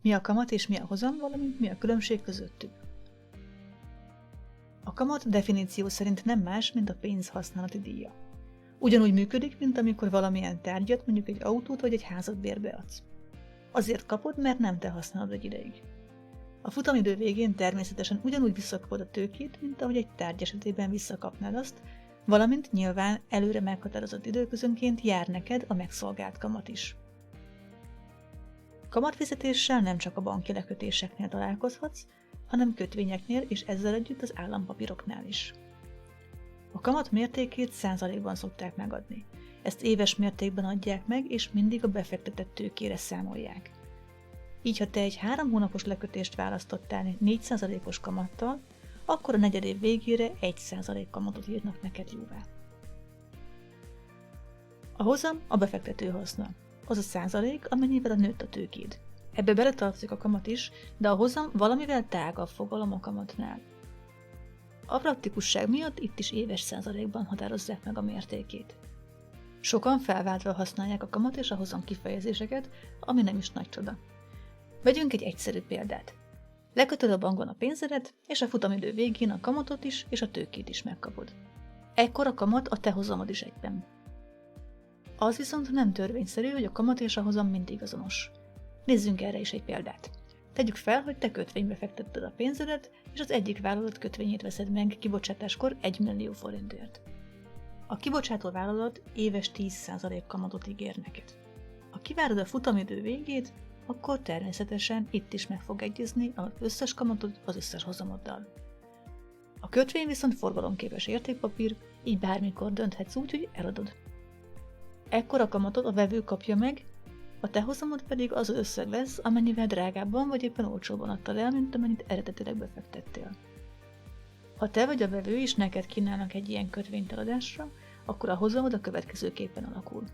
Mi a kamat és mi a hozam, valamint mi a különbség közöttük. A kamat definíció szerint nem más, mint a pénz használati díja. Ugyanúgy működik, mint amikor valamilyen tárgyat, mondjuk egy autót vagy egy házat bérbe adsz. Azért kapod, mert nem te használod egy ideig. A futamidő végén természetesen ugyanúgy visszakapod a tőkét, mint ahogy egy tárgy esetében visszakapnád azt, valamint nyilván előre meghatározott időközönként jár neked a megszolgált kamat is. Kamatfizetéssel nem csak a banki lekötéseknél találkozhatsz, hanem kötvényeknél és ezzel együtt az állampapíroknál is. A kamat mértékét százalékban szokták megadni. Ezt éves mértékben adják meg, és mindig a befektetett tőkére számolják. Így, ha te egy 3 hónapos lekötést választottál 4%-os kamattal, akkor a negyedév végére 1% kamatot írnak neked jóvá. A hozam a befektető haszna, az a százalék, amennyivel nőtt a tőkéd. Ebbe beletartozik a kamat is, de a hozam valamivel tágabb fogalom a kamatnál. A praktikusság miatt itt is éves százalékban határozzák meg a mértékét. Sokan felváltva használják a kamat és a hozam kifejezéseket, ami nem is nagy csoda. Vegyünk egy egyszerű példát. Lekötöd a bankban a pénzedet, és a futamidő végén a kamatot is és a tőkét is megkapod. Ekkor a kamat a te hozamod is egyben. Az viszont nem törvényszerű, hogy a kamat és a hozam mindig azonos. Nézzünk erre is egy példát. Tegyük fel, hogy te kötvénybe fektetted a pénzedet, és az egyik vállalat kötvényét veszed meg kibocsátáskor 1 millió forintért. A kibocsátó vállalat éves 10% kamatot ígér neked. Ha kivárod a futamidő végét, akkor természetesen itt is meg fog egyezni az összes kamatod az összes hozamoddal. A kötvény viszont forgalomképes értékpapír, így bármikor dönthetsz úgy, hogy eladod. Ekkor a kamatot a vevő kapja meg, a te hozamod pedig az összeg lesz, amennyivel drágábban vagy éppen olcsóbban adtad el, mint amennyit eredetileg befektettél. Ha te vagy a vevő és neked kínálnak egy ilyen kötvényt eladásra, akkor a hozamod a következőképpen alakul.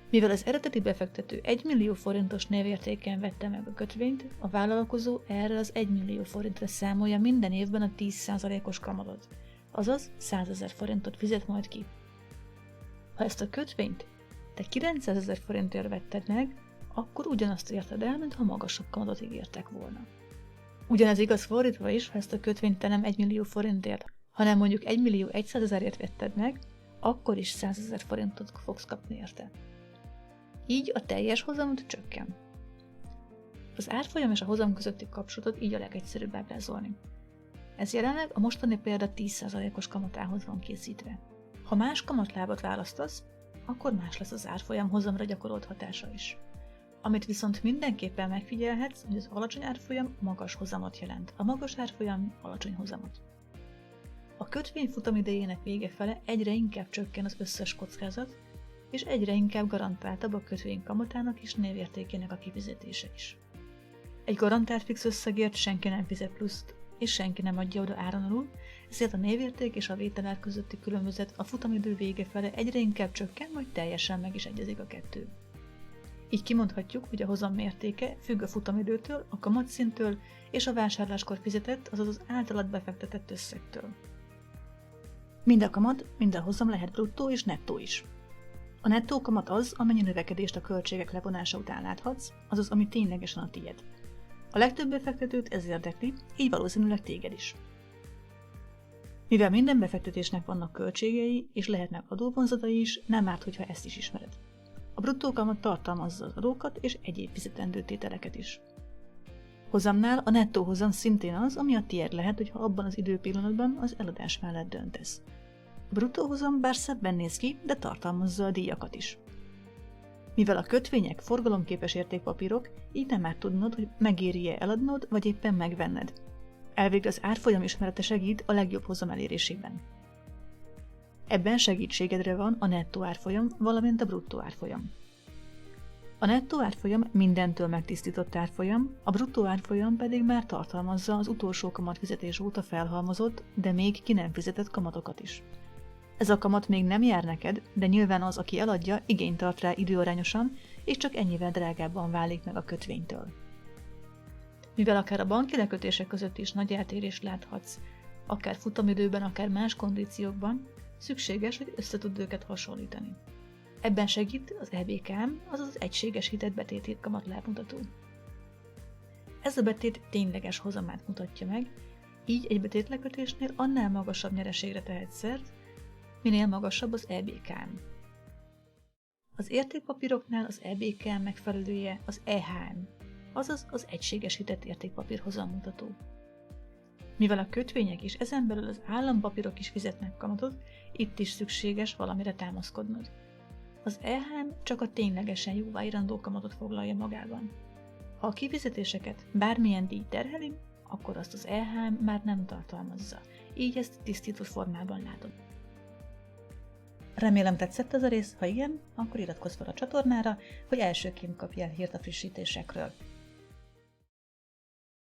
Mivel az eredeti befektető 1 millió forintos névértéken vette meg a kötvényt, a vállalkozó erre az 1 millió forintra számolja minden évben a 10%-os kamatot, azaz 100 000 forintot fizet majd ki. Ha ezt a kötvényt te 900 000 forintért vetted meg, akkor ugyanazt érted el, mintha magasabb kamatot ígértek volna. Ugyanez igaz fordítva is, ha ezt a kötvényt te nem 1 millió forintért, hanem mondjuk 1 millió 100 000-ért vetted meg, akkor is 100 000 forintot fogsz kapni érte. Így a teljes hozamod csökken. Az árfolyam és a hozam közötti kapcsolatot így a legegyszerűbb ábrázolni. Ez jelenleg a mostani példa 10%-os kamatához van készítve. Ha más kamatlábat választasz, akkor más lesz az árfolyam hozamra gyakorolt hatása is. Amit viszont mindenképpen megfigyelhetsz, hogy az alacsony árfolyam magas hozamot jelent, a magas árfolyam alacsony hozamot. A kötvény futamidejének vége fele egyre inkább csökken az összes kockázat, és egyre inkább garantáltabb a kötvény kamatának és névértékének a kifizetése is. Egy garantált fix összegért senki nem fizet pluszt, és senki nem adja oda áron alul, ezért a névérték és a vételár közötti különbözet a futamidő vége fele egyre inkább csökken, majd teljesen meg is egyezik a kettő. Így kimondhatjuk, hogy a hozam mértéke függ a futamidőtől, a kamatszintől és a vásárláskor fizetett, azaz az általad befektetett összegtől. Mind a kamat, mind a hozam lehet bruttó és nettó is. A nettó kamat az, amennyi növekedést a költségek levonása után láthatsz, azaz ami ténylegesen a tiéd. A legtöbb befektetőt ez érdekli, így valószínűleg téged is. Mivel minden befektetésnek vannak költségei, és lehetnek adóvonzatai is, nem árt, hogyha ezt is ismered. A bruttó kamat tartalmazza az adókat és egyéb fizetendő tételeket is. Hozamnál a nettó hozam szintén az, ami a tiéd lehet, hogyha abban az időpillanatban az eladás mellett döntesz. A bruttó hozam bár szebben néz ki, de tartalmazza a díjakat is. Mivel a kötvények forgalomképes értékpapírok, így nem árt tudnod, hogy megéri-e eladnod, vagy éppen megvenned. Elvég az árfolyam ismerete segít a legjobb hozam elérésében. Ebben segítségedre van a nettó árfolyam, valamint a bruttó árfolyam. A nettó árfolyam mindentől megtisztított árfolyam, a bruttó árfolyam pedig már tartalmazza az utolsó kamatfizetés óta felhalmozott, de még ki nem fizetett kamatokat is. Ez a kamat még nem jár neked, de nyilván az, aki eladja, igényt tart rá időarányosan, és csak ennyivel drágábban válik meg a kötvénytől. Mivel akár a banki lekötések között is nagy eltérést láthatsz, akár futamidőben, akár más kondíciókban, szükséges, hogy össze tudd őket hasonlítani. Ebben segít az EBKM, azaz az egységesített betéti kamatlábmutató. Ez a betét tényleges hozamát mutatja meg, így egy betétlekötésnél annál magasabb nyereségre tehet szert, minél magasabb az EBKM. Az értékpapíroknál az EBKM megfelelője az EHM, azaz az egységesített értékpapír hozammutató. Mivel a kötvények és ezen belül az állampapírok is fizetnek kamatot, itt is szükséges valamire támaszkodnod. Az EHM csak a ténylegesen jóváírandó kamatot foglalja magában. Ha a kifizetéseket bármilyen díj terheli, akkor azt az EHM már nem tartalmazza, így ezt tisztított formában látod. Remélem tetszett ez a rész, ha igen, akkor iratkozz fel a csatornára, hogy elsőként kapj el hírt a frissítésekről.